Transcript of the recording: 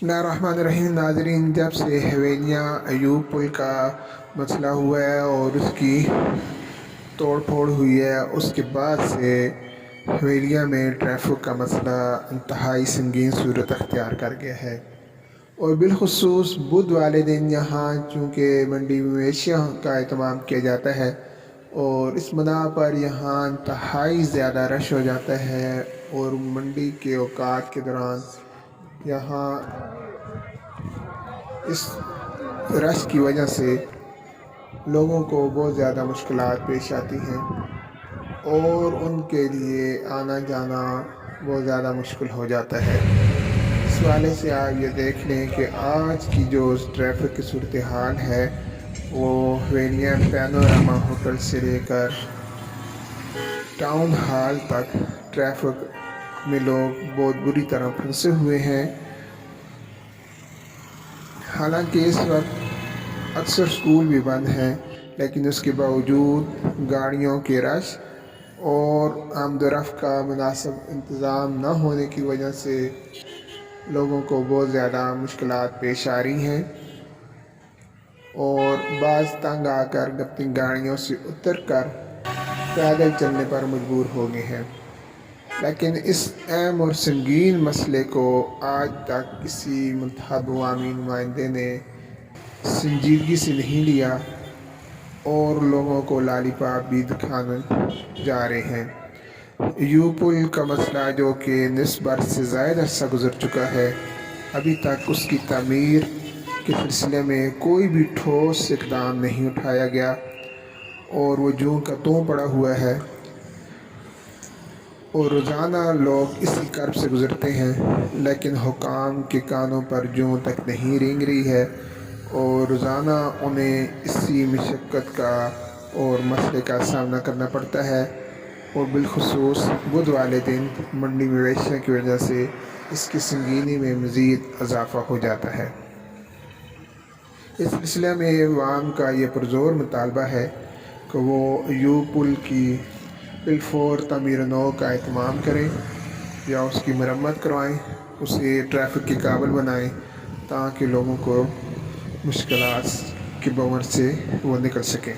بسم اللہ الرحمن الرحیم۔ ناظرین، جب سے حویلیاں ایوب پل کا مسئلہ ہوا ہے اور اس کی توڑ پھوڑ ہوئی ہے، اس کے بعد سے حویلیاں میں ٹریفک کا مسئلہ انتہائی سنگین صورت اختیار کر گیا ہے، اور بالخصوص بدھ والے دن یہاں چونکہ منڈی مویشیوں کا اہتمام کیا جاتا ہے اور اس بنا پر یہاں انتہائی زیادہ رش ہو جاتا ہے، اور منڈی کے اوقات کے دوران یہاں اس رش کی وجہ سے لوگوں کو بہت زیادہ مشکلات پیش آتی ہیں اور ان کے لیے آنا جانا بہت زیادہ مشکل ہو جاتا ہے۔ اس حوالے سے آپ یہ دیکھ لیں کہ آج کی جو ٹریفک کی صورتحال ہے وہ حویلیاں پینوراما ہوٹل سے لے کر ٹاؤن ہال تک ٹریفک میں لوگ بہت بری طرح پھنسے ہوئے ہیں۔ حالانکہ اس وقت اکثر اسکول بھی بند ہیں، لیکن اس کے باوجود گاڑیوں کے رش اور آمد و رفت کا مناسب انتظام نہ ہونے کی وجہ سے لوگوں کو بہت زیادہ مشکلات پیش آ رہی ہیں، اور بعض تنگ آ کر اپنی گاڑیوں سے اتر کر پیدل چلنے پر مجبور ہو گئے ہیں۔ لیکن اس اہم اور سنگین مسئلے کو آج تک کسی منتخب عوامی نمائندے نے سنجیدگی سے نہیں لیا، اور لوگوں کو لالی پاپ بھی دکھانے جا رہے ہیں۔ ایوب پل کا مسئلہ جو کہ نصف برس سے زائد عرصہ گزر چکا ہے، ابھی تک اس کی تعمیر کے سلسلے میں کوئی بھی ٹھوس اقدام نہیں اٹھایا گیا، اور وہ جوں کا توں پڑا ہوا ہے، اور روزانہ لوگ اسی کرب سے گزرتے ہیں، لیکن حکام کے کانوں پر جوں تک نہیں رینگ رہی ہے، اور روزانہ انہیں اسی مشقت کا اور مسئلے کا سامنا کرنا پڑتا ہے، اور بالخصوص بدھ والے دن منڈی مویشیوں کی وجہ سے اس کی سنگینی میں مزید اضافہ ہو جاتا ہے۔ اس سلسلے میں عوام کا یہ پرزور مطالبہ ہے کہ وہ ایوب پل کی بالفور تعمیر نو کا اہتمام کریں یا اس کی مرمت کروائیں، اسے ٹریفک کے قابل بنائیں، تاکہ لوگوں کو مشکلات کے بور سے وہ نکل سکیں۔